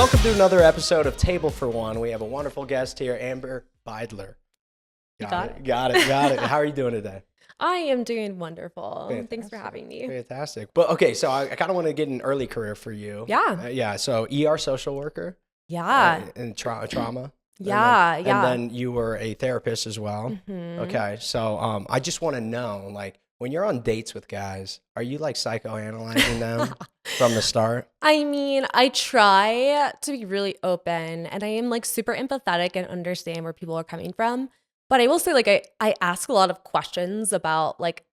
welcome to another episode of Table for One. We have a wonderful guest here, Amber Beidler. Got it. How are you doing today? I am doing wonderful. Fantastic. Thanks for having me. Fantastic. But okay, so I kind of want to get an early career for you. Yeah. So ER social worker. Yeah. And trauma. Yeah. And then you were a therapist as well. Mm-hmm. Okay. So I just want to know, like, when you're on dates with guys, are you like psychoanalyzing them from the start? I mean, I try to be really open and I am like super empathetic and understand where people are coming from. But I will say, like, I ask a lot of questions about like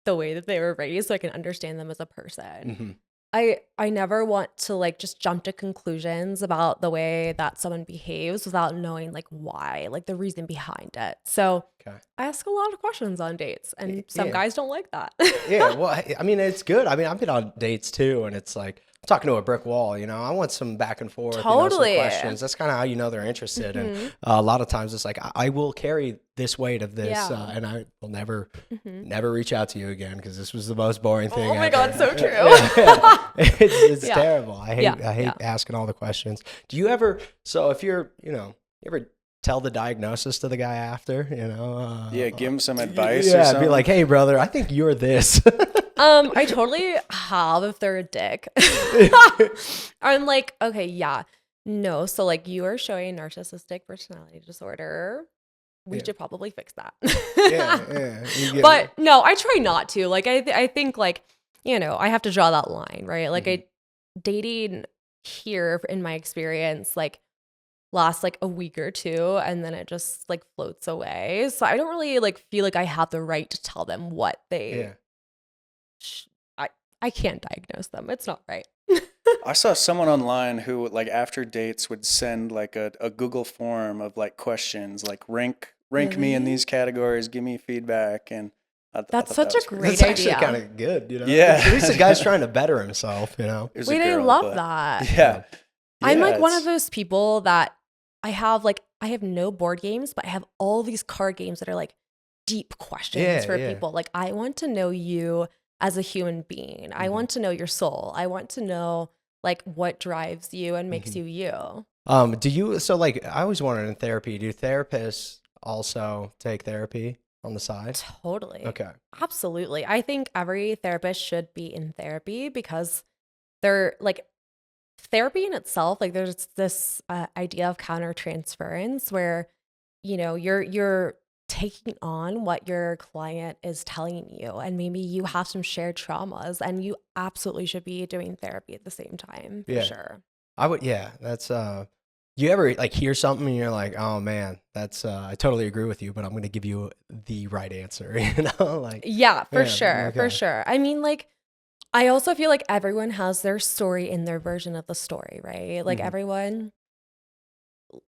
the way that they were raised so I can understand them as a person. Mm-hmm. I never want to like just jump to conclusions about the way that someone behaves without knowing like why, like the reason behind it. So I ask a lot of questions on dates, and some guys don't like that. Yeah, well, I mean, it's good. I mean, I've been on dates too, and it's like I'm talking to a brick wall. You know, I want some back and forth, Totally. some questions. That's kind of how you know they're interested. And a lot of times it's like I will carry this weight of this, and I will never reach out to you again because this was the most boring thing. Oh my God, so true. It's terrible. I hate asking all the questions. Do you ever? So if you're, you ever tell the diagnosis to the guy after, give him some advice or something. Be like, hey brother, I think you're this. I totally have if they're a dick. I'm like, okay, yeah, no. So like you are showing narcissistic personality disorder. We should probably fix that. But no, I try not to. Like I think like, I have to draw that line, right? Like dating here in my experience, like lasts like a week or two and then it just like floats away. So I don't really like feel like I have the right to tell them what they I can't diagnose them. It's not right. I saw someone online who like after dates would send like a Google form of like questions like rank me in these categories, give me feedback, and that's such a great idea. That's actually kind of good, Yeah. At least the guy's trying to better himself, Wait, I love that. Yeah. I'm like one of those people that I have no board games, but I have all these card games that are like deep questions for people. Like I want to know you as a human being. I want to know your soul. I want to know like what drives you and makes you you. So like I always wanted in therapy, do therapists also take therapy on the side? Totally. Okay. Absolutely. I think every therapist should be in therapy because they're like therapy in itself, like there's this idea of countertransference where, you're taking on what your client is telling you, and maybe you have some shared traumas, and you absolutely should be doing therapy at the same time. For sure. I would. Yeah. That's. You ever like hear something and you're like, oh man, that's. I totally agree with you, but I'm going to give you the right answer. Like. Yeah, for sure. Okay. For sure. I mean, like. I also feel like everyone has their story in their version of the story, right? Like everyone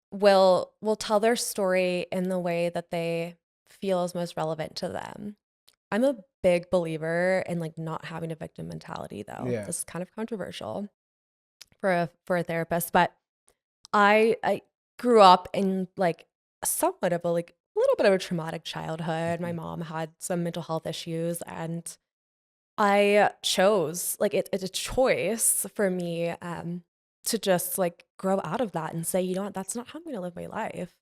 will tell their story in the way that they feel is most relevant to them. I'm a big believer in like not having a victim mentality though. Yeah. This is kind of controversial for a therapist, but I grew up in like somewhat of a like a little bit of a traumatic childhood. My mom had some mental health issues, and I chose, like it's a choice for me to just like grow out of that and say, you know what, that's not how I'm going to live my life.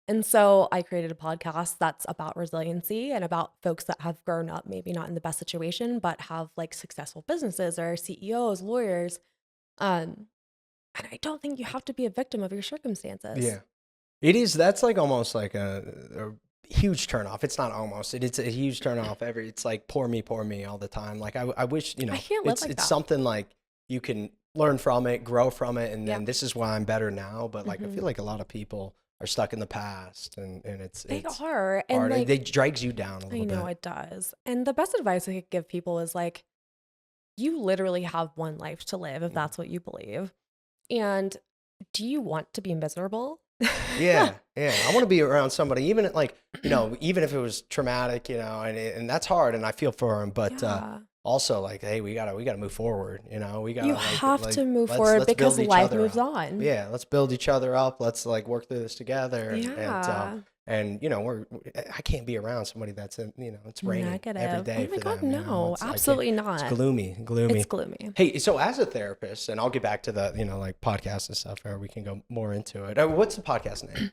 And so I created a podcast that's about resiliency and about folks that have grown up, maybe not in the best situation, but have like successful businesses or CEOs, lawyers. And I don't think you have to be a victim of your circumstances. Yeah, it is. That's like almost like a huge turnoff. It's not almost. It's a huge turnoff. It's like poor me all the time. Like I wish I can't live like it's that. something like you can learn from it, grow from it, and then this is why I'm better now. But like I feel like a lot of people are stuck in the past, and it's hard. And like, it drags you down a little bit. I know it does. And the best advice I could give people is like, you literally have one life to live if that's what you believe. And do you want to be miserable? Yeah. I want to be around somebody, even like, even if it was traumatic, and that's hard, and I feel for him, but also like, hey, we gotta move forward. We gotta. You have to move forward because life moves on. Yeah, let's build each other up. Let's like work through this together. Yeah. And I can't be around somebody that's it's raining negative every day. Oh my for God, them, no, absolutely not. It's gloomy. It's gloomy. Hey, so as a therapist, and I'll get back to the like podcasts and stuff, or we can go more into it. What's the podcast name?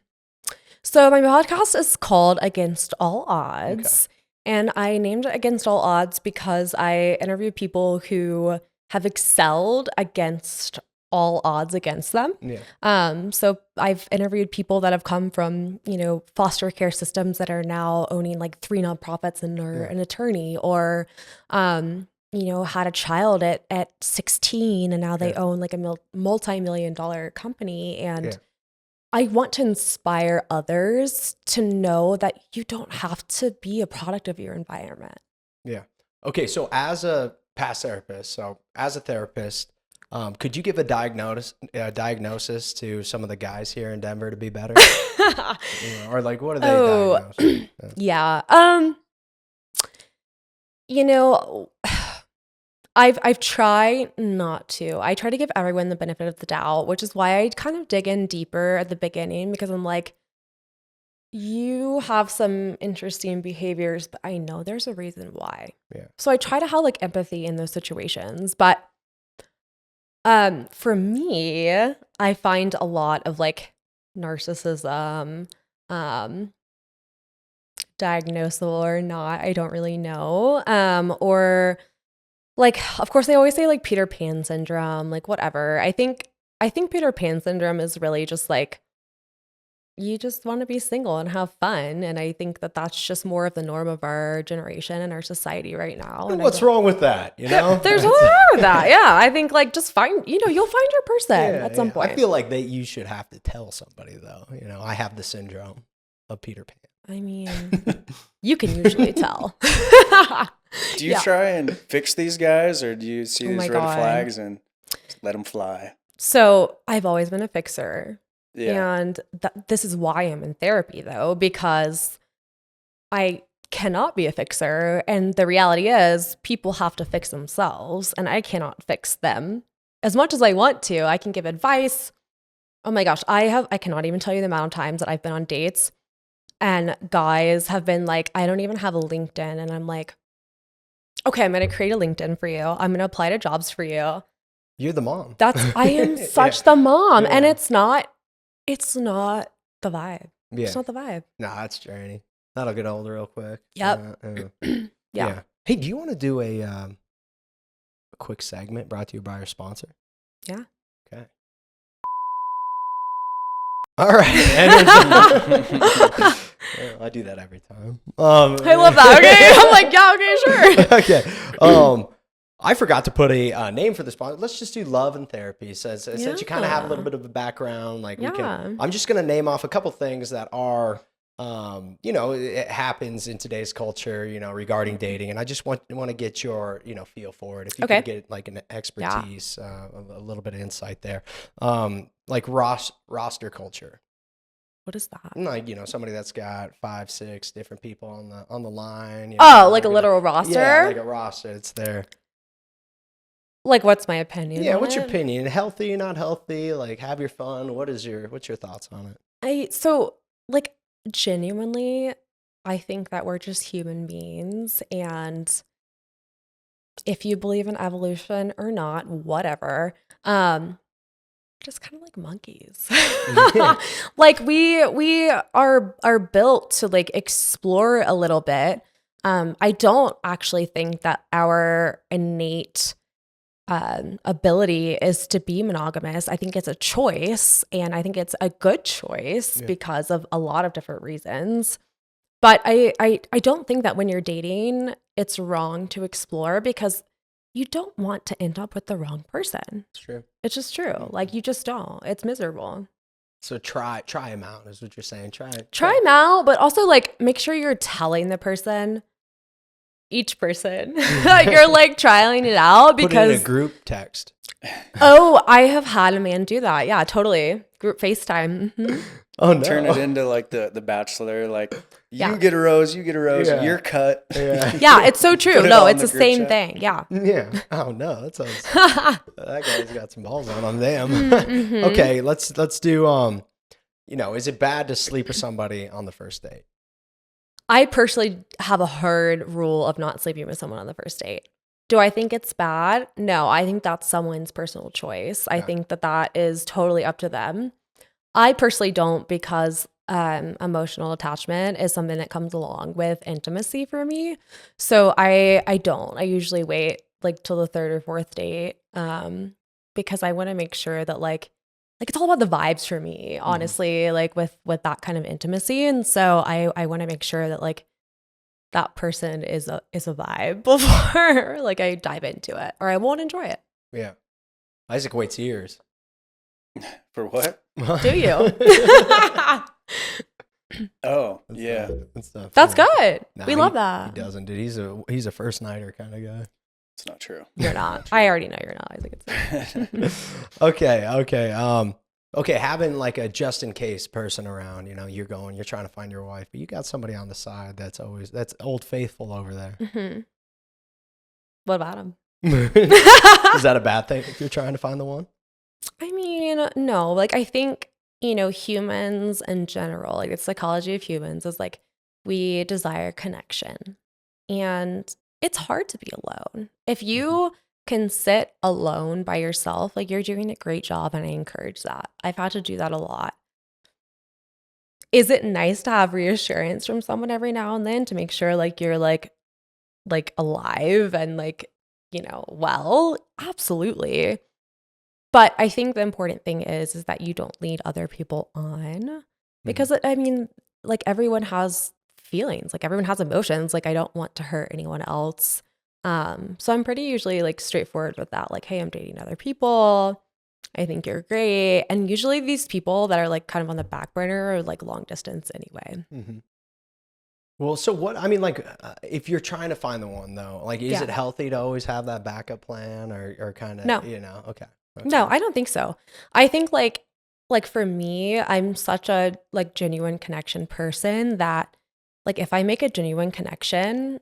So my podcast is called Against All Odds. Okay. And I named it Against All Odds because I interview people who have excelled against all odds against them. Yeah. So I've interviewed people that have come from, foster care systems that are now owning like 3 nonprofits and are an attorney, or, had a child at 16 and now they own like a multi-million-dollar company. And I want to inspire others to know that you don't have to be a product of your environment. Yeah. Okay. So as a past therapist, could you give a diagnosis to some of the guys here in Denver to be better? Or like, what are they diagnosed? Yeah. I've tried not to. I try to give everyone the benefit of the doubt, which is why I kind of dig in deeper at the beginning, because I'm like, you have some interesting behaviors, but I know there's a reason why. Yeah. So I try to have like empathy in those situations, but for me, I find a lot of like narcissism, diagnosable or not, I don't really know. Or like, of course, they always say like Peter Pan syndrome, like whatever. I think Peter Pan syndrome is really just like, you just want to be single and have fun. And I think that that's just more of the norm of our generation and our society right now. And what's wrong with that? There's nothing wrong with that. Yeah. I think like just find, you'll find your person at some point. I feel like you should have to tell somebody though, I have the syndrome of Peter Pan. I mean, you can usually tell. Do you try and fix these guys, or do you see these red flags and let them fly? So I've always been a fixer. Yeah. And this is why I'm in therapy, though, because I cannot be a fixer. And the reality is people have to fix themselves, and I cannot fix them. As much as I want to, I can give advice. Oh my gosh, I cannot even tell you the amount of times that I've been on dates and guys have been like, I don't even have a LinkedIn. And I'm like, okay, I'm going to create a LinkedIn for you. I'm going to apply to jobs for you. You're the mom. I am such the mom. And it's not the vibe. Yeah. It's not the vibe. Nah, it's journey. That'll get old real quick. Yep. Yeah. Hey, do you want to do a quick segment brought to you by our sponsor? Yeah. Okay. All right. I do that every time. I love that. Okay. I'm like, yeah, okay, sure. Okay. I forgot to put a name for the sponsor. Let's just do love and therapy. Since you kind of have a little bit of a background, like I'm just going to name off a couple things that are, it happens in today's culture, regarding dating. And I just want to get your, feel for it. If you can get like an expertise, a little bit of insight there. Like roster culture. What is that? Like, somebody that's got 5, 6 different people on the line. Like a literal roster? Yeah, like a roster. It's there. Like, what's my opinion? Yeah, what's your opinion? Healthy, not healthy? Like, have your fun. What's your thoughts on it? So genuinely, I think that we're just human beings, and if you believe in evolution or not, whatever, just kind of like monkeys. Yeah. Like we are built to like explore a little bit. I don't actually think that our innate ability is to be monogamous. I think it's a choice, and I think it's a good choice because of a lot of different reasons. But I don't think that when you're dating, it's wrong to explore, because you don't want to end up with the wrong person. It's true. It's just true. Like, you just don't. It's miserable. So try them out is what you're saying. Try them out, but also like make sure you're telling the person, each person, you're like trialing it out, because put it in a group text. Oh, I have had a man do that. Yeah, totally. Group FaceTime. Mm-hmm. Oh no! Turn it into like the Bachelor. Like you get a rose, you're cut. Yeah, yeah, it's so true. No, it's the same thing. Yeah. Yeah. Oh no, that sounds. That guy's got some balls on him. Damn. Mm-hmm. Okay, let's do is it bad to sleep with somebody on the first date? I personally have a hard rule of not sleeping with someone on the first date. Do I think it's bad? No, I think that's someone's personal choice. I think that is totally up to them. I personally don't, because emotional attachment is something that comes along with intimacy for me. So I don't. I usually wait like till the third or fourth date because I want to make sure that like it's all about the vibes for me, honestly, like with that kind of intimacy. And so I want to make sure that like that person is a vibe before like I dive into it, or I won't enjoy it. Yeah. Isaac waits years. For what? Do you? Oh, yeah. That's good. We love that. He doesn't, dude. He's a first nighter kind of guy. It's not true. You're not. I already know you're not, Isaac. Okay, having like a just in case person around, you're trying to find your wife, but you got somebody on the side that's old faithful over there. Mm-hmm. What about him? Is that a bad thing if you're trying to find the one? I mean, no. Like, I think, humans in general, like the psychology of humans is like we desire connection. And it's hard to be alone. If you can sit alone by yourself, like you're doing a great job, and I encourage that. I've had to do that a lot. Is it nice to have reassurance from someone every now and then to make sure like you're like alive and like, well? Absolutely. But I think the important thing is that you don't lead other people on, because I mean, like everyone has feelings, like everyone has emotions. Like I don't want to hurt anyone else. So I'm pretty usually like straightforward with that. Like, hey, I'm dating other people. I think you're great. And usually these people that are like kind of on the back burner are like long distance anyway. Mm-hmm. Well, so what, I mean, like if you're trying to find the one though, like is it healthy to always have that backup plan or kind of, no. Okay. No, I don't think so. I think like for me, I'm such a like genuine connection person that like if I make a genuine connection,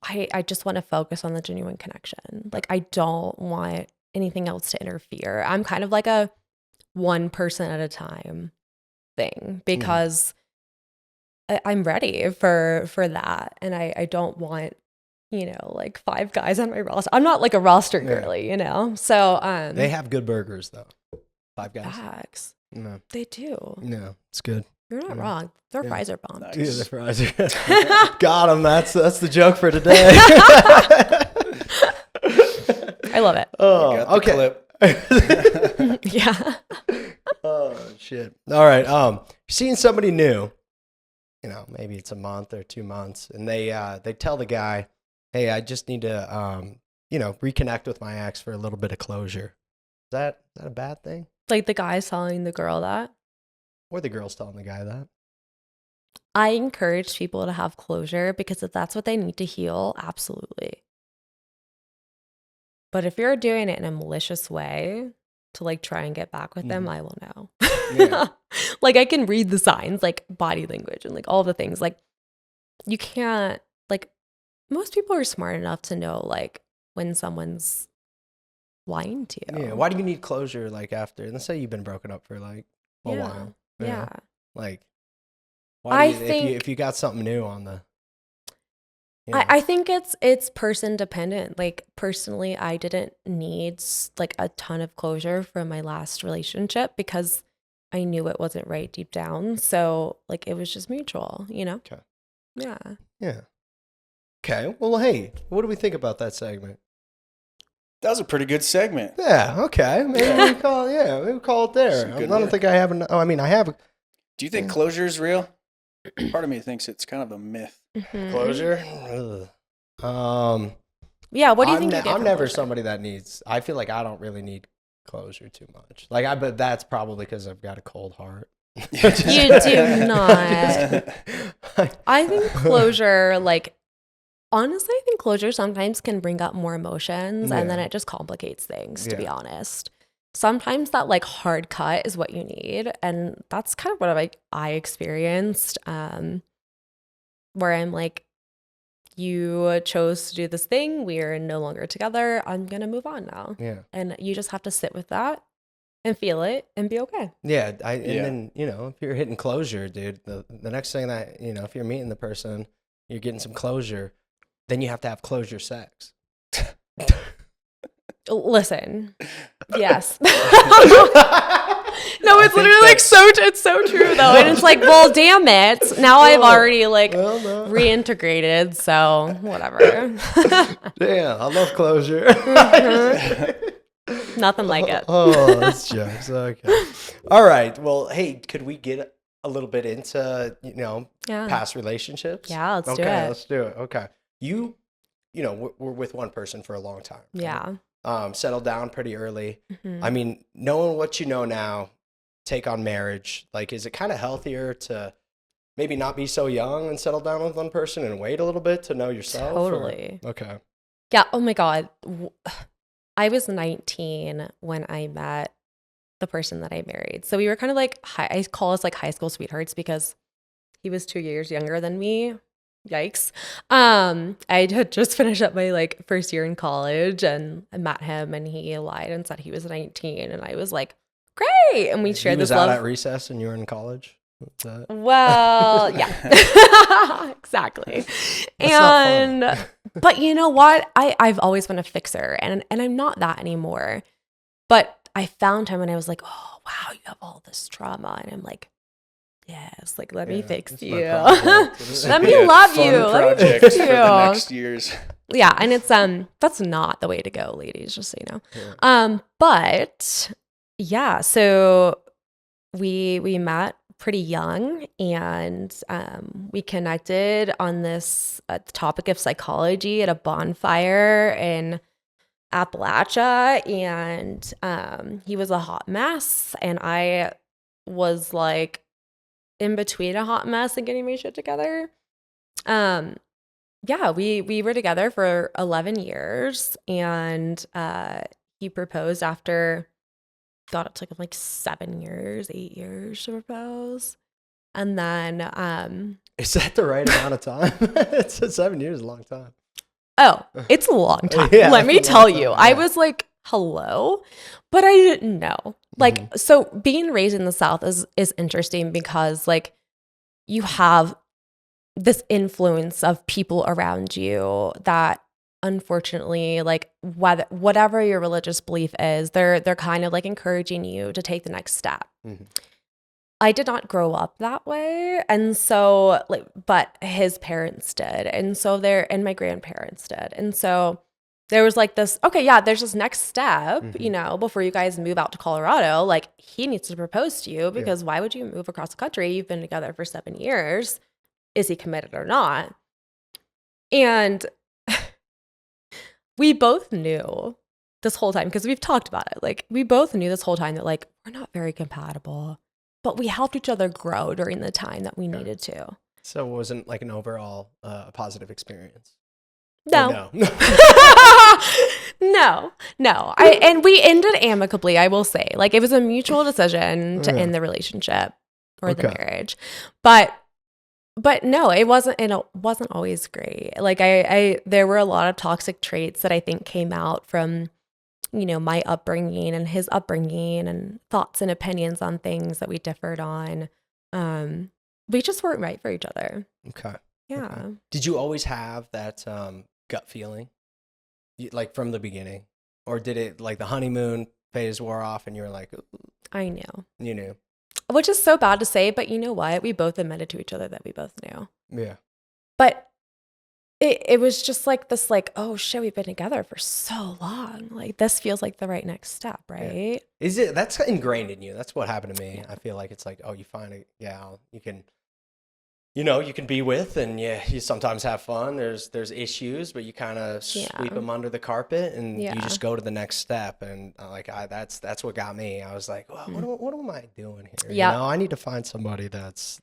I just want to focus on the genuine connection. Like I don't want anything else to interfere. I'm kind of like a one person at a time thing because I'm ready for that. And I don't want, like 5 guys on my roster. I'm not like a roster girly, So they have good burgers though. 5 guys. Facts. No. They do. No, it's good. You're not wrong. Their fries are bomb. Nice. Yeah, the fries are got them. That's the joke for today. I love it. Oh, okay. Yeah. Oh shit. All right. Seeing somebody new, maybe it's a month or 2 months, and they tell the guy, hey, I just need to reconnect with my ex for a little bit of closure. Is that a bad thing? Like the guy's telling the girl that? Or the girl's telling the guy that? I encourage people to have closure because if that's what they need to heal, absolutely. But if you're doing it in a malicious way to like try and get back with them, I will know. Yeah. Like I can read the signs, like body language and like all the things. Like you can't, like most people are smart enough to know like when someone's lying to you. Yeah. Why do you need closure like after? Let's say you've been broken up for like a while. Yeah. Like, why do if you got something new on the. I think it's person dependent. Like personally, I didn't need like a ton of closure from my last relationship because I knew it wasn't right deep down. So like it was just mutual, Okay. Yeah. Yeah. Okay. Well, hey, what do we think about that segment? That was a pretty good segment. Yeah. Okay. Maybe we call it there. I don't think I have I have. Do you think closure is real? Part of me thinks it's kind of a myth. Closure? Yeah, what do you think? I'm never somebody that needs. I feel like I don't really need closure too much. Like but that's probably because I've got a cold heart. You do not. I think closure, like honestly, I think closure sometimes can bring up more emotions and then it just complicates things, to be honest. Sometimes that like hard cut is what you need. And that's kind of what I experienced, where I'm like, you chose to do this thing. We're no longer together. I'm going to move on now. Yeah. And you just have to sit with that and feel it and be okay. Yeah. And then, you know, if you're hitting closure, dude, the next thing that, you know, if you're meeting the person, you're getting some closure, then you have to have closure sex. Listen. Yes. No, it's literally like it's so true though. And it's like, well, damn it. Now I've already like reintegrated, so whatever. Damn, I love closure. Nothing like it. Oh, that's jokes. Okay. All right. Well, hey, could we get a little bit into, you know, past relationships? Yeah, let's do it. Okay, let's do it. Okay. You know, we're with one person for a long time. Right? Yeah. Settled down pretty early. Mm-hmm. I mean, knowing what you know now, take on marriage, like, is it kind of healthier to maybe not be so young and settle down with one person and wait a little bit to know yourself? Totally. Okay. Yeah. Oh my God. I was 19 when I met the person that I married. So we were kind of like, I call us like high school sweethearts because he was 2 years younger than me. Yikes. I had just finished up my like first year in college and I met him and he lied and said he was 19 and I was like, great. And we shared this love. He was out at recess and you were in college? Well, yeah, exactly. And but you know what? I've always been a fixer and I'm not that anymore. But I found him and I was like, oh wow, you have all this trauma. And I'm like, yes, like let me fix you. Let me love you. Let me fix you. For the next years. Yeah, and it's that's not the way to go, ladies, just so you know. Yeah. But yeah, so we met pretty young and we connected on this topic of psychology at a bonfire in Appalachia, and he was a hot mess and I was like in between a hot mess and getting my shit together. Yeah, we were together for 11 years and he proposed after, God, it took him like 7 years, 8 years to propose. And then is that the right amount of time? It's 7 years, a long time. Oh, it's a long time. Yeah, let me tell you. Yeah. I was like, hello, but I didn't know. Like, so being raised in the South is interesting because like you have this influence of people around you that unfortunately, like whatever your religious belief is, they're kind of like encouraging you to take the next step. Mm-hmm. I did not grow up that way. And so like, but his parents did. And so and my grandparents did. And so there was like this, okay, yeah, there's this next step, you know, before you guys move out to Colorado, like he needs to propose to you because why would you move across the country? You've been together for 7 years. Is he committed or not? And we both knew this whole time, because we've talked about it. Like we both knew this whole time that like, we're not very compatible, but we helped each other grow during the time that we needed to. So it wasn't like an overall positive experience? No. No. And we ended amicably, I will say. Like it was a mutual decision to end the relationship or the marriage. But no, it wasn't always great. Like there were a lot of toxic traits that I think came out from, you know, my upbringing and his upbringing and thoughts and opinions on things that we differed on. We just weren't right for each other. Okay. Yeah. Okay. Did you always have that gut feeling, like from the beginning, or did it like the honeymoon phase wore off and you were like, ooh. I knew. You knew. Which is so bad to say, but you know what? We both admitted to each other that we both knew. Yeah. But it was just like this, like, oh shit, we've been together for so long. Like this feels like the right next step, right? Yeah. That's ingrained in you? That's what happened to me. Yeah. I feel like it's like, oh, you find it, you can, you know, you can be with, and you sometimes have fun. There's issues, but you kind of sweep them under the carpet, and you just go to the next step. And that's what got me. I was like, well, what am I doing here? You know, I need to find somebody that's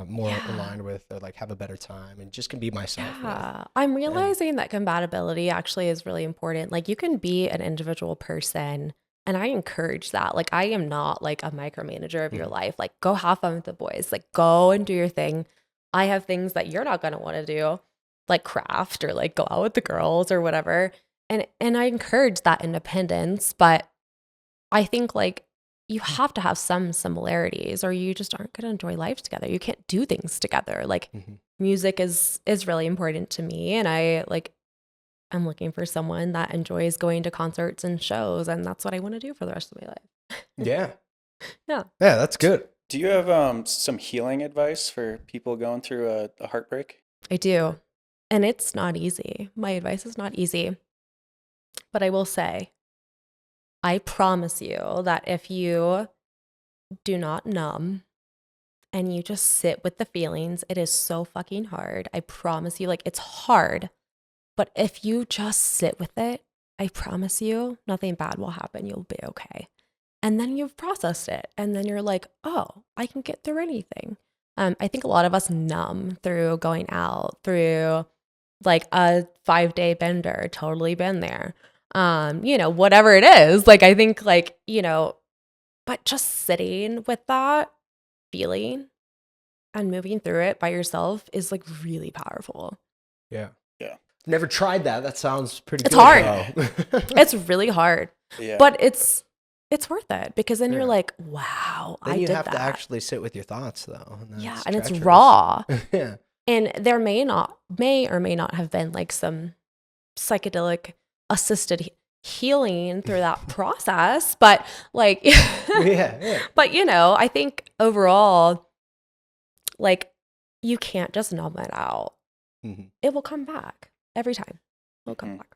more aligned with, or like have a better time, and just can be myself. Yeah, I'm realizing that compatibility actually is really important. Like you can be an individual person. And I encourage that. Like, I am not like a micromanager of your life. Like, go have fun with the boys. Like, go and do your thing. I have things that you're not going to want to do, like craft or like go out with the girls or whatever. And I encourage that independence. But I think like you have to have some similarities or you just aren't going to enjoy life together. You can't do things together. Like music is really important to me. And I'm looking for someone that enjoys going to concerts and shows. And that's what I want to do for the rest of my life. Yeah. Yeah. Yeah, that's good. Do you have some healing advice for people going through a heartbreak? I do. And it's not easy. My advice is not easy. But I will say, I promise you that if you do not numb and you just sit with the feelings, it is so fucking hard. I promise you, like, it's hard. But if you just sit with it, I promise you, nothing bad will happen. You'll be okay. And then you've processed it. And then you're like, oh, I can get through anything. I think a lot of us numb through going out, through like a 5-day bender, totally been there. Whatever it is, like, I think like, but just sitting with that feeling and moving through it by yourself is like really powerful. Yeah. Yeah. Never tried that. That sounds pretty It's good. hard. It's really hard. Yeah. But it's worth it because then you're like, wow, then I you did have that. to actually sit with your thoughts though. And it's raw. Yeah. And there may or may not have been like some psychedelic assisted healing through that process, but like yeah. But I think overall, like, you can't just numb it out. It will come back every time. It'll come back.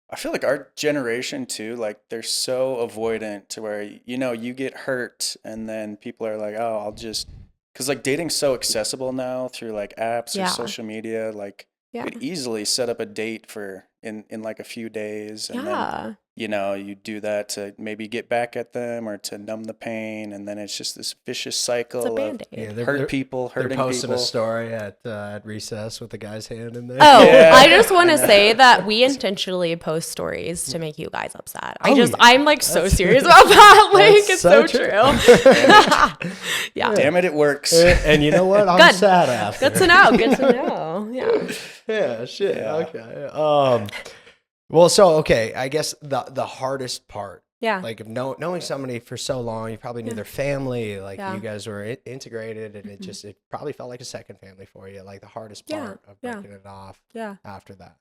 I feel like our generation too, like they're so avoidant to where, you get hurt and then people are like, oh, I'll just, because like dating's so accessible now through like apps or social media, like you could easily set up a date for in like a few days and then you do that to maybe get back at them or to numb the pain, and then it's just this vicious cycle of hurting people. They're posting a story at recess with the guy's hand in there. Oh, yeah. I just want to say that we intentionally post stories to make you guys upset. I'm like so serious about that. Like, it's so true. Yeah. Damn it works. And you know what? I'm sad after. Good to know. Good to know. Yeah. Yeah. Shit. Yeah. Okay. Well, okay. I guess the hardest part, like knowing somebody for so long, you probably knew their family, like you guys were integrated, and it probably felt like a second family for you. Like the hardest part of breaking it off. After that.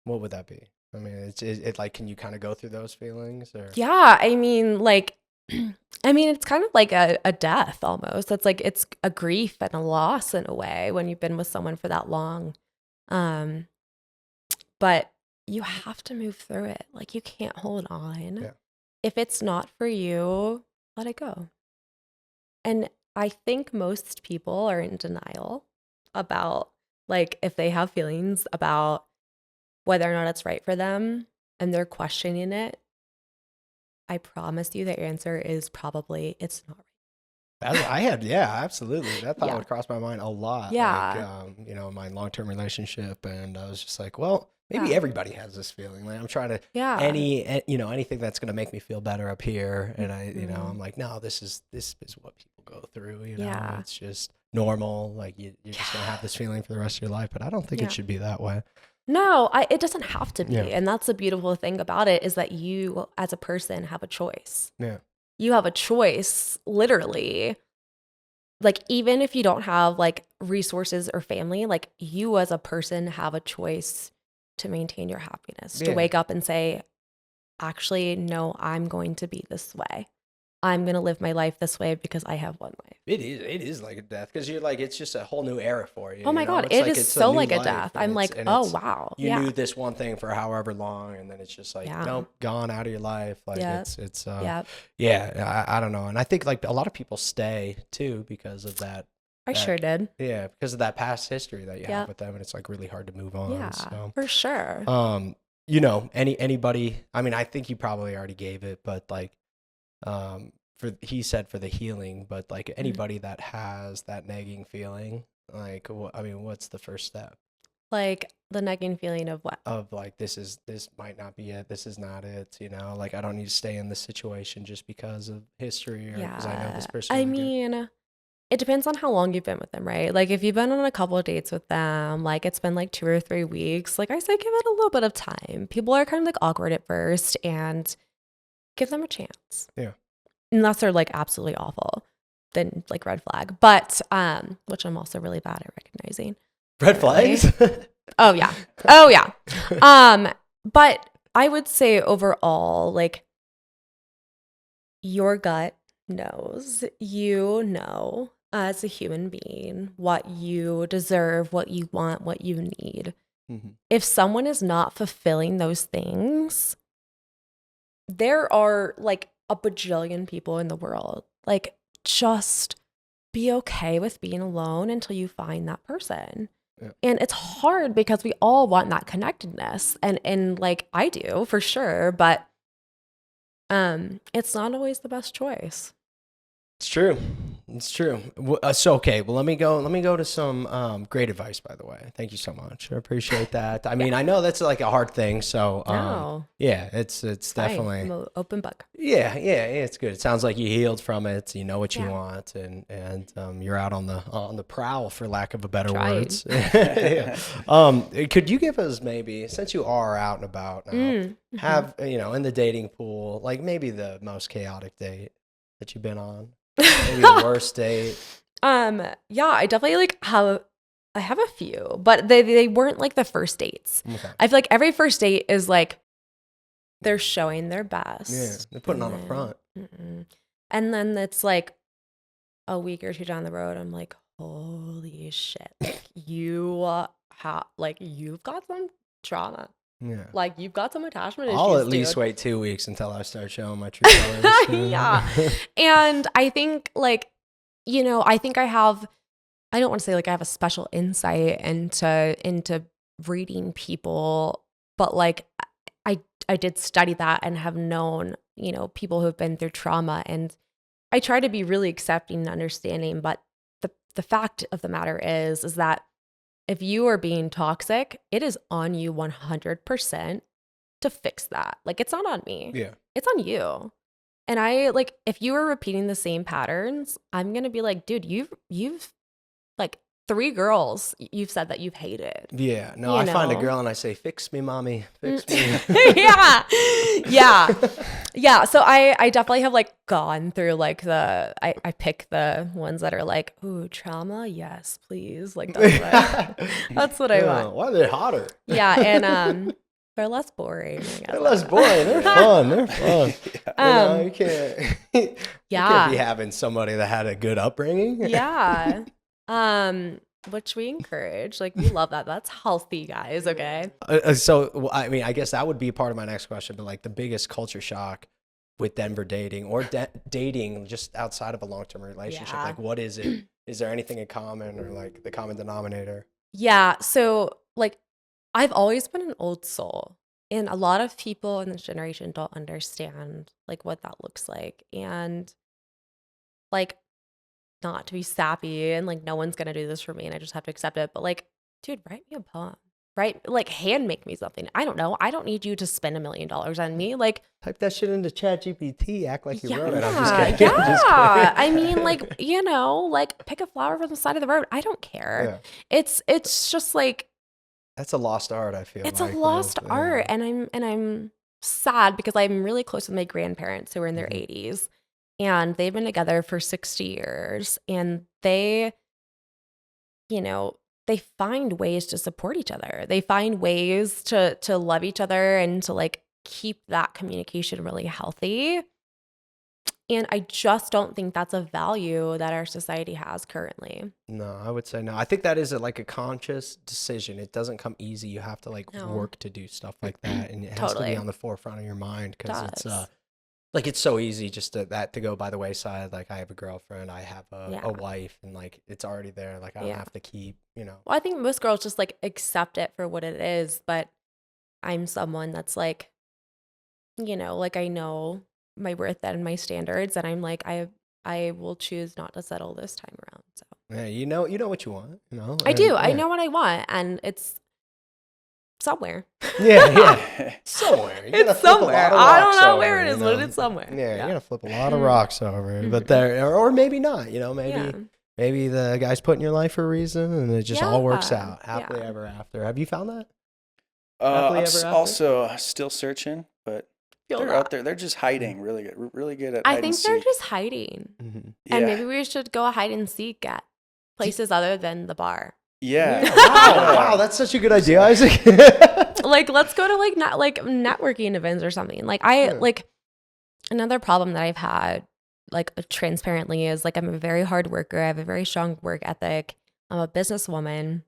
What would that be? I mean, it's like, can you kind of go through those feelings? Or? Yeah, I mean, like, it's kind of like a death almost. It's like it's a grief and a loss in a way when you've been with someone for that long. But you have to move through it. Like, you can't hold on. Yeah. If it's not for you, let it go. And I think most people are in denial about, like, if they have feelings about whether or not it's right for them and they're questioning it. I promise you the answer is probably it's not right. Absolutely. That thought would cross my mind a lot. Yeah. Like, my long-term relationship, and I was just like, well, maybe everybody has this feeling. Like, I'm trying to anything that's going to make me feel better up here, and I'm like, no, this is what people go through. It's just normal. Like, you're just going to have this feeling for the rest of your life, but I don't think it should be that way. No, it doesn't have to be. And that's the beautiful thing about it is that you as a person have a choice. Yeah. You have a choice, literally. Like, even if you don't have like resources or family, like, you as a person have a choice to maintain your happiness, to wake up and say, actually, no, I'm going to be this way. I'm going to live my life this way because I have one life. It is like a death because you're like, it's just a whole new era for you. Oh my God. It is so like a death. I'm like, oh, wow. You knew this one thing for however long, and then it's just like, nope, gone out of your life. Like it's I don't know. And I think like a lot of people stay too because of that. I sure did. Yeah. Because of that past history that you have with them. And it's like really hard to move on. Yeah, so. For sure. Anybody, I mean, I think you probably already gave it, but like, he said for the healing, but like anybody that has that nagging feeling, like, what's the first step? Like the nagging feeling of what? Of like, this might not be it. This is not it. Like, I don't need to stay in this situation just because of history or because I know this person. I mean, it depends on how long you've been with them, right? Like, if you've been on a couple of dates with them, like it's been like 2 or 3 weeks, like I say, give it a little bit of time. People are kind of like awkward at first, and give them a chance. Yeah. unless they're like absolutely awful, then like red flag. But which I'm also really bad at recognizing. Red flags? Oh yeah. But I would say overall, like, your gut knows, you know, as a human being, what you deserve, what you want, what you need. Mm-hmm. If someone is not fulfilling those things, there are like a bajillion people in the world. Like, just be okay with being alone until you find that person. Yeah. And it's hard because we all want that connectedness, and like I do for sure, but it's not always the best choice. It's true. It's true. So, okay. Well, let me go to some great advice, by the way. Thank you so much. I appreciate that. I mean, I know that's like a hard thing. So, yeah, it's definitely I'm an open book. Yeah, it's good. It sounds like you healed from it. You know what you want, and you're out on the prowl, for lack of a better words. Yeah. Could you give us, maybe, since you are out and about now, have, in the dating pool, like maybe the most chaotic date that you've been on? Maybe the worst date. Yeah, I definitely like I have a few, but they weren't like the first dates. Okay. I feel like every first date is like they're showing their best. Yeah, they're putting on a front. And then it's like a week or two down the road, I'm like, holy shit, you've got some trauma. Yeah. Like, you've got some attachment issues. I'll at least wait 2 weeks until I start showing my true colors. Yeah. And I think, like, I think I don't want to say like I have a special insight into reading people, but like I did study that and have known, people who have been through trauma, and I try to be really accepting and understanding, but the fact of the matter is that if you are being toxic, it is on you 100% to fix that. Like, it's not on me. Yeah. It's on you. And I, like, if you are repeating the same patterns, I'm going to be like, dude, you've like 3 girls you've said that you've hated. Yeah. No, I find a girl and I say, fix me, mommy. Fix me. Yeah. So I definitely have like gone through like I pick the ones that are like, ooh, trauma. Yes, please. Like, that's what I want. Why are they hotter? Yeah. And, they're less boring. They're less boring. They're fun. They're fun. You can't. You can't be having somebody that had a good upbringing. Yeah. Which we encourage. Like, we love that. That's healthy, guys. Okay. So, I mean, I guess that would be part of my next question. But like, the biggest culture shock with Denver dating, or dating just outside of a long-term relationship, like, what is it? Is there anything in common, or like the common denominator? Yeah. So, like, I've always been an old soul, and a lot of people in this generation don't understand like what that looks like. And like, not to be sappy and like, no one's gonna do this for me and I just have to accept it, but like, dude, write me a poem, right? Like, hand make me something. I don't know. I don't need you to spend $1 million on me. Like, type that shit into ChatGPT, act like you wrote it. I'm just kidding. Yeah. I mean, like, like, pick a flower from the side of the road. I don't care. Yeah. It's just like, that's a lost art, I feel. It's like a lost art. And I'm sad because I'm really close with my grandparents who are in their 80s. And they've been together for 60 years, and they find ways to support each other. They find ways to love each other and to like keep that communication really healthy. And I just don't think that's a value that our society has currently. No, I would say no. I think that is like a conscious decision. It doesn't come easy. You have to like work to do stuff like that, and it has to be on the forefront of your mind, because it's like, it's so easy just to go by the wayside. Like, I have a girlfriend, I have a wife, and like, it's already there. Like, I don't have to keep, Well, I think most girls just like accept it for what it is. But I'm someone that's like, like, I know my worth and my standards, and I'm like, I will choose not to settle this time around. So yeah, you know what you want. I do. Yeah. I know what I want, and it's somewhere. Yeah. Somewhere. It's somewhere. I don't know where it is, but it's somewhere. Yeah, you're gonna flip a lot of rocks over. But there, or maybe not, maybe the guy's put in your life for a reason, and it just all works out happily ever after. Have you found that? I'm also still searching, but They're out there. They're just hiding. Really good at hide I think and they're seek. just hiding. Yeah. And maybe we should go hide and seek at places other than the bar. Yeah. Wow, that's such a good idea, Isaac. Like, let's go to like networking events or something. Like like another problem that I've had, like transparently, is like I'm a very hard worker. I have a very strong work ethic. I'm a businesswoman.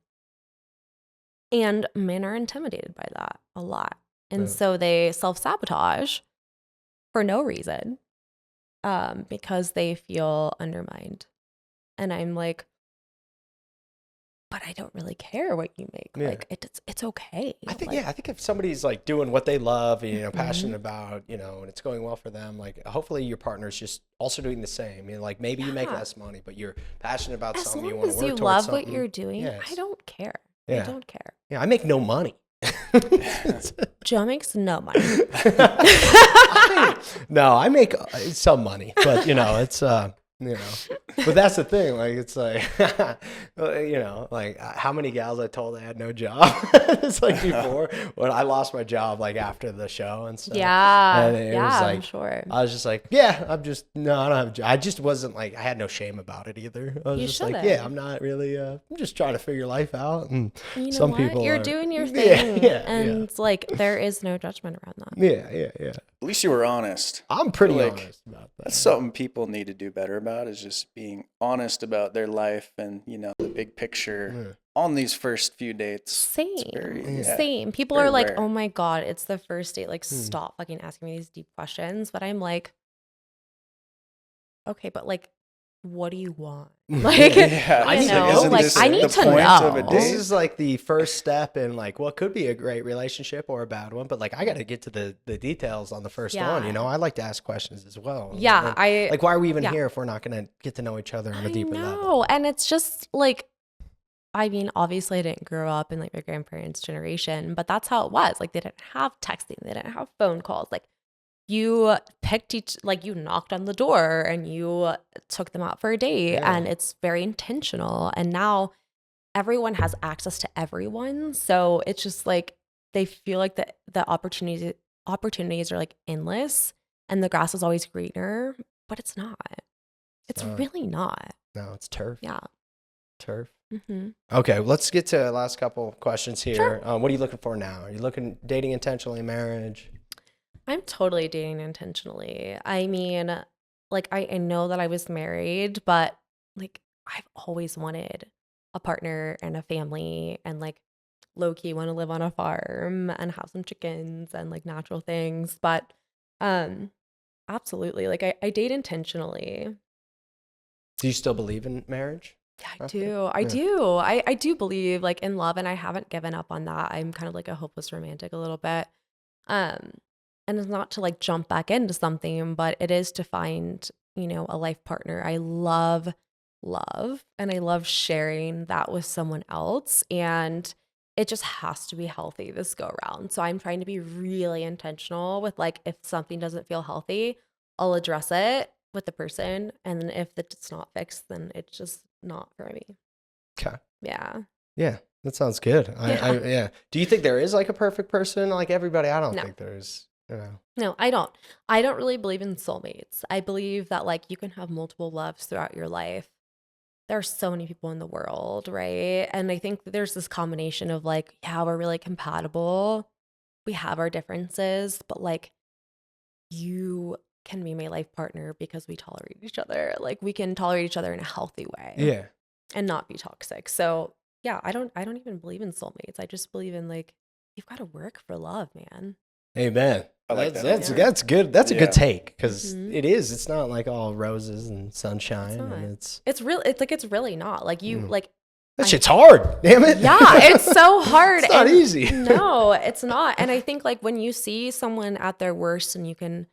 And men are intimidated by that a lot. And so they self-sabotage for no reason, because they feel undermined. And I'm like, but I don't really care what you make. Yeah. Like it's okay. I think like, I think if somebody's like doing what they love, and, passionate about, and it's going well for them, like hopefully your partner's just also doing the same. Like maybe you make less money, but you're passionate about something. You want to work towards love something. what you're doing, I don't care. Yeah. I don't care. Yeah, I make no money. Joe makes no money. No, I make some money, but it's but that's the thing. Like it's like like how many gals I told I had no job. It's like before when I lost my job, like after the show and stuff. Yeah, and it was like, I'm sure. I was just like, yeah, I don't have a job. I just wasn't like, I had no shame about it either. I was just like, yeah, I'm not really. I'm just trying to figure life out. And some people you're doing your thing, and it's like there is no judgment around that. Yeah. At least you were honest. I'm pretty honest about that. That's something people need to do better about, is just being honest about their life and the big picture on these first few dates. Same. People are like, oh my God, it's the first date. Like, stop fucking asking me these deep questions. But I'm like, okay, but like, what do you want? Like, I need to know. This is like the first step in like what could be a great relationship or a bad one, but like I got to get to the details on the first one. I like to ask questions as well. Yeah, like why are we even here if we're not going to get to know each other on a deeper level? And it's just like, I mean, obviously I didn't grow up in like my grandparents' generation, but that's how it was. Like they didn't have texting, they didn't have phone calls. Like you picked you knocked on the door and you took them out for a date, and it's very intentional. And now everyone has access to everyone. So it's just like, they feel like the opportunities are like endless and the grass is always greener, but it's not. It's really not. No, it's turf. Yeah. Turf. Mm-hmm. Okay, let's get to the last couple questions here. Sure. What are you looking for now? Are you dating intentionally, marriage? I'm totally dating intentionally. I mean, like I know that I was married, but like I've always wanted a partner and a family, and like low key want to live on a farm and have some chickens and like natural things. But absolutely, like I date intentionally. Do you still believe in marriage? Yeah, I do. I do believe like in love, and I haven't given up on that. I'm kind of like a hopeless romantic a little bit. And it's not to like jump back into something, but it is to find, a life partner. I love and I love sharing that with someone else, and it just has to be healthy this go around. So I'm trying to be really intentional with like, if something doesn't feel healthy, I'll address it with the person, and if it's not fixed, then it's just not for me. Okay. Yeah, that sounds good. I do you think there is like a perfect person like everybody? I don't think there's. No, I don't. I don't really believe in soulmates. I believe that like you can have multiple loves throughout your life. There are so many people in the world, right? And I think there's this combination of like, yeah, we're really compatible. We have our differences, but like you can be my life partner because we tolerate each other. Like we can tolerate each other in a healthy way. Yeah. And not be toxic. So yeah, I don't even believe in soulmates. I just believe in like, you've got to work for love, man. Amen. I like that's good. That's a good take, because it's not like all roses and sunshine. It's really not like you like. That shit's hard. Damn it. Yeah, it's so hard. It's not easy. No, it's not. And I think like when you see someone at their worst and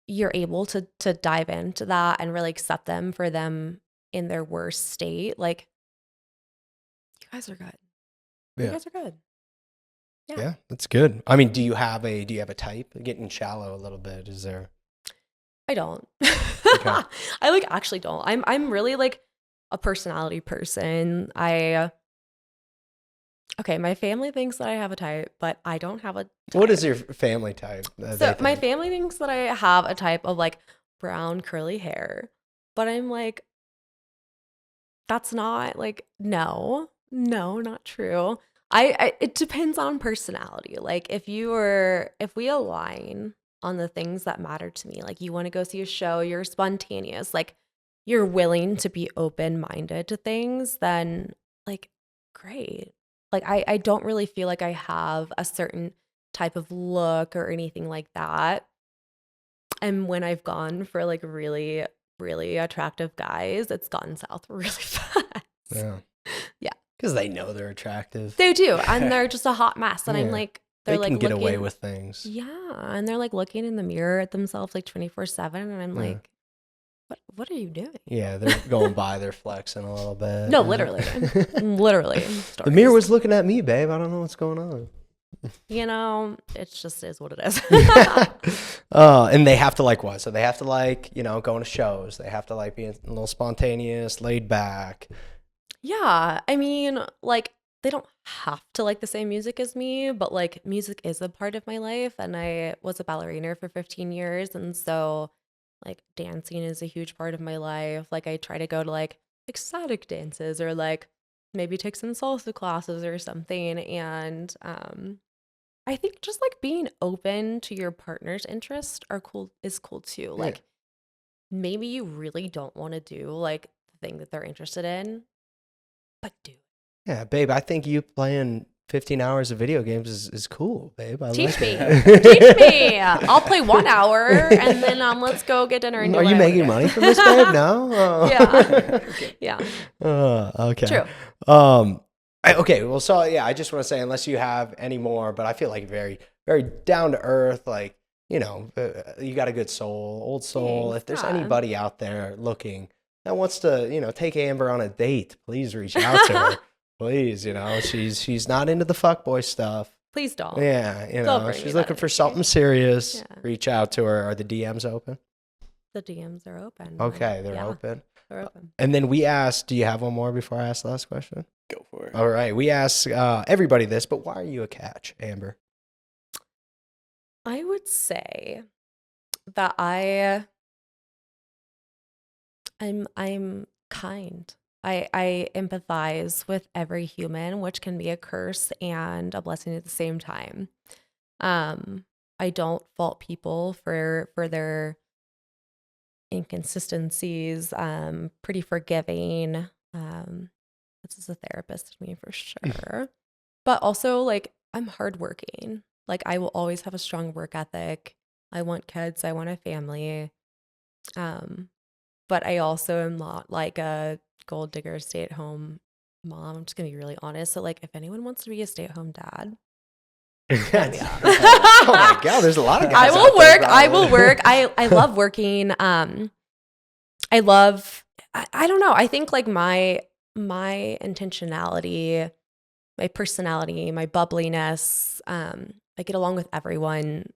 you're able to dive into that and really accept them for them in their worst state, like you guys are good. You guys are good. Yeah, that's good. I mean, do you have a type? Getting shallow a little bit. Is there? I don't. Okay. I like actually don't. I'm really like a personality person. I Okay, my family thinks that I have a type, but I don't have a type. What is your family type? So my family thinks that I have a type of like brown curly hair, but I'm like, that's not like, no, not true. It depends on personality. Like if we align on the things that matter to me, like you want to go see a show, you're spontaneous, like you're willing to be open-minded to things, then like great. Like I don't really feel like I have a certain type of look or anything like that. And when I've gone for like really, really attractive guys, it's gone south really fast. Yeah. Yeah. Because they know they're attractive. They do. And they're just a hot mess. And I'm like, they like can get away with things. Yeah. And they're like looking in the mirror at themselves like 24/7. And I'm like, what are you doing? Yeah, they're going by, they're flexing a little bit. No, literally. Literally. The mirror was looking at me, babe. I don't know what's going on. You know, it just is what it is. And they have to like what? So they have to like, going to shows. They have to like be a little spontaneous, laid back. Yeah. I mean, like they don't have to like the same music as me, but like music is a part of my life. And I was a ballerina for 15 years. And so like dancing is a huge part of my life. Like I try to go to like ecstatic dances or like maybe take some salsa classes or something. And I think just like being open to your partner's interest is cool too. Like maybe you really don't want to do like the thing that they're interested in, but do it. Yeah, babe, I think you playing 15 hours of video games is cool, babe. Teach me. Teach me. I'll play 1 hour and then let's go get dinner and do Are you making money from this, babe? No? Oh. Yeah. Yeah. Okay. True. Okay, well, so yeah, I just want to say, unless you have any more, but I feel like very, very down to earth, like, you got a good soul, old soul. Thanks, if there's God. anybody out there looking that wants to, take Amber on a date, please reach out to her. Please, she's not into the fuckboy stuff. Please don't. Yeah, she's looking for something serious. Yeah. Reach out to her. Are the DMs open? The DMs are open. Okay, they're open. They're open. And then we asked, do you have one more before I ask the last question? Go for it. All right, we asked everybody this, but why are you a catch, Amber? I would say that I'm kind. I empathize with every human, which can be a curse and a blessing at the same time. I don't fault people for their inconsistencies. Pretty forgiving. This is a therapist in me for sure. But also, like, I'm hardworking. Like, I will always have a strong work ethic. I want kids. I want a family. But I also am not like a gold digger stay-at-home mom. I'm just gonna be really honest. So like if anyone wants to be a stay-at-home dad, oh my God, there's a lot of guys. I will work. I love working. I don't know. I think like my intentionality, my personality, my bubbliness, I get along with everyone.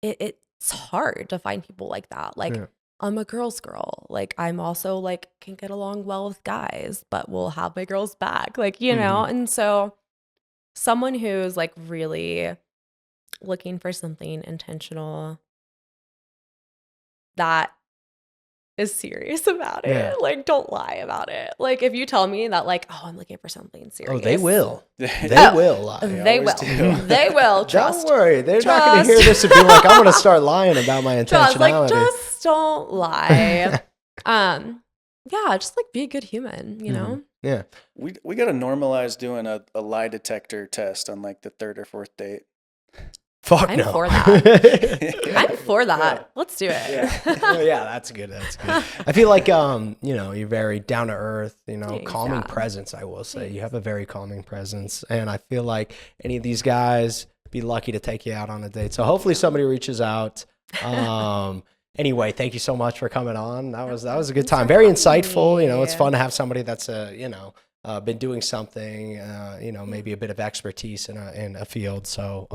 It's hard to find people like that. Like I'm a girl's girl. Like I'm also like can get along well with guys, but will have my girls back. Like, and so someone who's like really looking for something intentional that is serious about it. Like, don't lie about it. Like, if you tell me that, like, oh, I'm looking for something serious. Oh, they will. They will lie. They will. They will. Trust. Don't worry. They're not going to hear this and be like, I'm going to start lying about my intentionality. Like, just don't lie. Yeah, just like be a good human, you know? Yeah. We got to normalize doing a lie detector test on like the third or fourth date. Fuck I'm no. for that. I'm for that. Yeah. Let's do it. Yeah, that's good. That's good. I feel like you're very down to earth, calming presence, I will say. Thanks. You have a very calming presence. And I feel like any of these guys be lucky to take you out on a date. So hopefully somebody reaches out. Anyway, thank you so much for coming on. That was a good time. Very insightful. It's fun to have somebody that's been doing something, maybe a bit of expertise in a field. So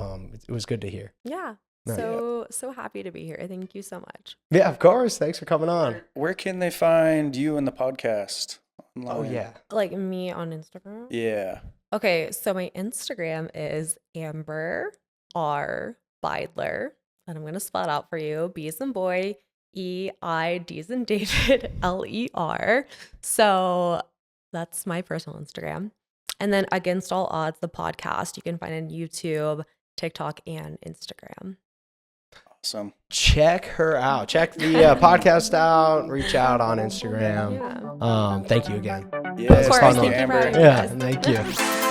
it was good to hear. Yeah. So happy to be here. Thank you so much. Yeah, of course. Thanks for coming on. Where can they find you and the podcast online? Oh, yeah. Like me on Instagram? Yeah. Okay, so my Instagram is Amber R Beidler, and I'm gonna spell it out for you. B as in boy, E-I-D as in David, L-E-R. So that's my personal Instagram. And then Against All Odds, the podcast, you can find on YouTube, TikTok, and Instagram. Awesome. Check her out. Check the podcast out. Reach out on Instagram. Yeah. Thank you again. Yeah, of course. thank you, Thank you for Amber. having me, Yeah, guys. thank you.